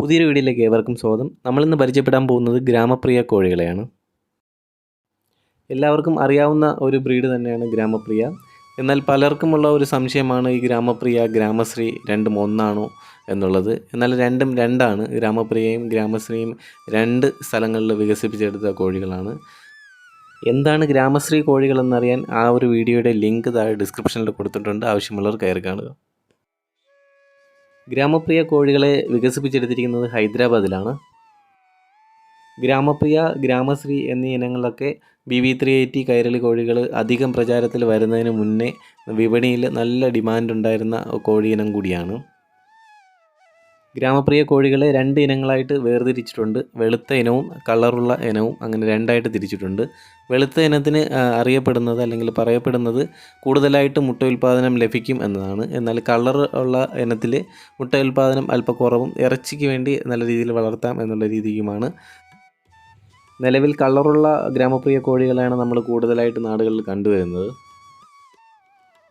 പുതിയൊരു വീഡിയോയിലേക്ക് ഏവർക്കും സ്വാഗതം. നമ്മളിന്ന് പരിചയപ്പെടാൻ പോകുന്നത് ഗ്രാമപ്രിയ കോഴികളെയാണ്. എല്ലാവർക്കും അറിയാവുന്ന ഒരു ബ്രീഡ് തന്നെയാണ് ഗ്രാമപ്രിയ. എന്നാൽ പലർക്കുമുള്ള ഒരു സംശയമാണ് ഈ ഗ്രാമപ്രിയ ഗ്രാമശ്രീ രണ്ടും ഒന്നാണോ എന്നുള്ളത്. എന്നാൽ രണ്ടും രണ്ടാണ്. ഗ്രാമപ്രിയയും ഗ്രാമശ്രീയും രണ്ട് സ്ഥലങ്ങളിൽ വികസിപ്പിച്ചെടുത്ത കോഴികളാണ്. എന്താണ് ഗ്രാമശ്രീ കോഴികൾ എന്നറിയാൻ ആ ഒരു വീഡിയോയുടെ ലിങ്ക് താഴെ ഡിസ്ക്രിപ്ഷനിൽ കൊടുത്തിട്ടുണ്ട്. ആവശ്യമുള്ളവർ കയറി കാണുക. ഗ്രാമപ്രിയ കോഴികളെ വികസിപ്പിച്ചെടുത്തിരിക്കുന്നത് ഹൈദരാബാദിലാണ്. ഗ്രാമപ്രിയ, ഗ്രാമശ്രീ എന്നീ ഇനങ്ങളൊക്കെ BB380 കൈരളി കോഴികൾ അധികം പ്രചാരത്തിൽ വരുന്നതിന് മുന്നേ വിപണിയിൽ നല്ല ഡിമാൻഡ് ഉണ്ടായിരുന്ന കോഴിയിനം കൂടിയാണ്. ഗ്രാമപ്രിയ കോഴികളെ രണ്ട് ഇനങ്ങളായിട്ട് വേർതിരിച്ചിട്ടുണ്ട്. വെളുത്ത ഇനവും കളറുള്ള ഇനവും അങ്ങനെ രണ്ടായിട്ട് തിരിച്ചിട്ടുണ്ട്. വെളുത്ത ഇനത്തിന് അറിയപ്പെടുന്നത് അല്ലെങ്കിൽ പറയപ്പെടുന്നത് കൂടുതലായിട്ട് മുട്ട ഉൽപ്പാദനം ലഭിക്കും എന്നതാണ്. എന്നാൽ കളർ ഉള്ള ഇനത്തിൽ മുട്ട ഉൽപ്പാദനം അല്പം കുറവും ഇറച്ചിക്ക് വേണ്ടി നല്ല രീതിയിൽ വളർത്താം എന്നുള്ള രീതിയുമാണ്. നിലവിൽ കളറുള്ള ഗ്രാമപ്രിയ കോഴികളാണ് നമ്മൾ കൂടുതലായിട്ട് നാടുകളിൽ കണ്ടുവരുന്നത്.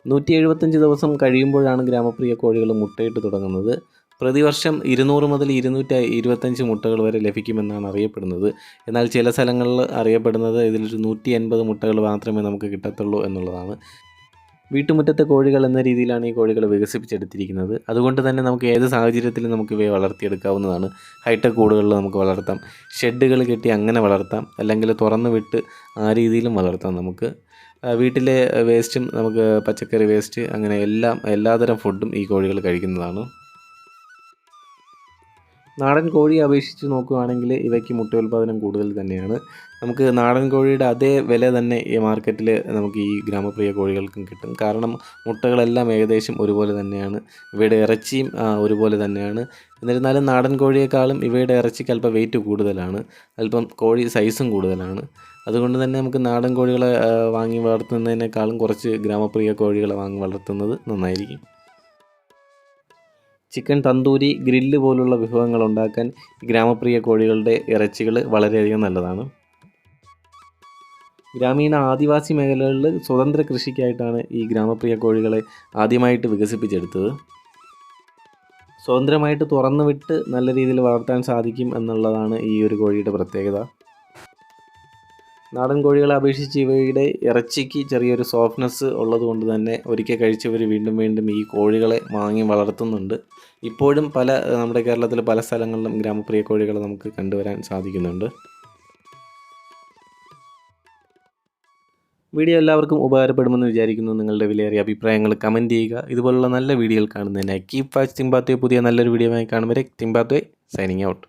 175 ദിവസം കഴിയുമ്പോഴാണ് ഗ്രാമപ്രിയ കോഴികൾ മുട്ടയിട്ട് തുടങ്ങുന്നത്. പ്രതിവർഷം 200 മുതൽ 225 മുട്ടകൾ വരെ ലഭിക്കുമെന്നാണ് അറിയപ്പെടുന്നത്. എന്നാൽ ചില സ്ഥലങ്ങളിൽ അറിയപ്പെടുന്നത് ഇതിലൊരു 180 മുട്ടകൾ മാത്രമേ നമുക്ക് കിട്ടത്തുള്ളൂ എന്നുള്ളതാണ്. വീട്ടുമുറ്റത്തെ കോഴികൾ എന്ന രീതിയിലാണ് ഈ കോഴികൾ വികസിപ്പിച്ചെടുത്തിരിക്കുന്നത്. അതുകൊണ്ട് തന്നെ നമുക്ക് ഏത് സാഹചര്യത്തിലും നമുക്ക് ഇവയെ വളർത്തിയെടുക്കാവുന്നതാണ്. ഹൈടെക് കൂടുകളിൽ നമുക്ക് വളർത്താം, ഷെഡുകൾ കെട്ടി അങ്ങനെ വളർത്താം, അല്ലെങ്കിൽ തുറന്ന് വിട്ട് ആ രീതിയിലും വളർത്താം. നമുക്ക് വീട്ടിലെ വേസ്റ്റും നമുക്ക് പച്ചക്കറി വേസ്റ്റ് അങ്ങനെ എല്ലാതരം ഫുഡും ഈ കോഴികൾ കഴിക്കുന്നതാണ്. നാടൻ കോഴിയെ അപേക്ഷിച്ച് നോക്കുകയാണെങ്കിൽ ഇവയ്ക്ക് മുട്ട ഉൽപ്പാദനം കൂടുതൽ തന്നെയാണ്. നമുക്ക് നാടൻ കോഴിയുടെ അതേ വില തന്നെ ഈ മാർക്കറ്റിൽ നമുക്ക് ഈ ഗ്രാമപ്രിയ കോഴികൾക്കും കിട്ടും. കാരണം മുട്ടകളെല്ലാം ഏകദേശം ഒരുപോലെ തന്നെയാണ്. ഇവയുടെ ഇറച്ചിയും ഒരുപോലെ തന്നെയാണ്. എന്നിരുന്നാലും നാടൻ കോഴിയേക്കാളും ഇവയുടെ ഇറച്ചിക്ക് അല്പം വെയിറ്റ് കൂടുതലാണ്, അല്പം കോഴി സൈസും കൂടുതലാണ്. അതുകൊണ്ട് തന്നെ നമുക്ക് നാടൻ കോഴികളെ വാങ്ങി വളർത്തുന്നതിനേക്കാളും കുറച്ച് ഗ്രാമപ്രിയ കോഴികളെ വാങ്ങി വളർത്തുന്നത് നന്നായിരിക്കും. ചിക്കൻ തന്തൂരി, ഗ്രില്ല് പോലുള്ള വിഭവങ്ങൾ ഉണ്ടാക്കാൻ ഗ്രാമപ്രിയ കോഴികളുടെ ഇറച്ചികൾ വളരെയധികം നല്ലതാണ്. ഗ്രാമീണ ആദിവാസി മേഖലകളിൽ സ്വതന്ത്ര കൃഷിക്കായിട്ടാണ് ഈ ഗ്രാമപ്രിയ കോഴികളെ ആദ്യമായിട്ട് വികസിപ്പിച്ചെടുത്തത്. സ്വതന്ത്രമായിട്ട് തുറന്നു വിട്ട് നല്ല രീതിയിൽ വളർത്താൻ സാധിക്കും എന്നുള്ളതാണ് ഈ ഒരു കോഴിയുടെ പ്രത്യേകത. നാടൻ കോഴികളെ അപേക്ഷിച്ച് ഇവയുടെ ഇറച്ചിക്ക് ചെറിയൊരു സോഫ്റ്റ്നെസ് ഉള്ളതുകൊണ്ട് തന്നെ ഒരിക്കൽ കഴിച്ചവർ വീണ്ടും വീണ്ടും ഈ കോഴികളെ വാങ്ങി വളർത്തുന്നുണ്ട്. ഇപ്പോഴും നമ്മുടെ കേരളത്തിൽ പല സ്ഥലങ്ങളിലും ഗ്രാമപ്രിയ കോഴികളെ നമുക്ക് കണ്ടുവരാൻ സാധിക്കുന്നുണ്ട്. വീഡിയോ എല്ലാവർക്കും ഉപകാരപ്പെടുമെന്ന് വിചാരിക്കുന്നു. നിങ്ങളുടെ വിലയേറിയ അഭിപ്രായങ്ങൾ കമൻറ്റ് ചെയ്യുക. ഇതുപോലുള്ള നല്ല വീഡിയോകൾ കാണുന്നതിനായി കീപ് വാച്ചിങ് തിമ്പാത്വേ. പുതിയ നല്ലൊരു വീഡിയോയുമായി കാണും വരെ തിമ്പാത്വേ സൈനിങ് ഔട്ട്.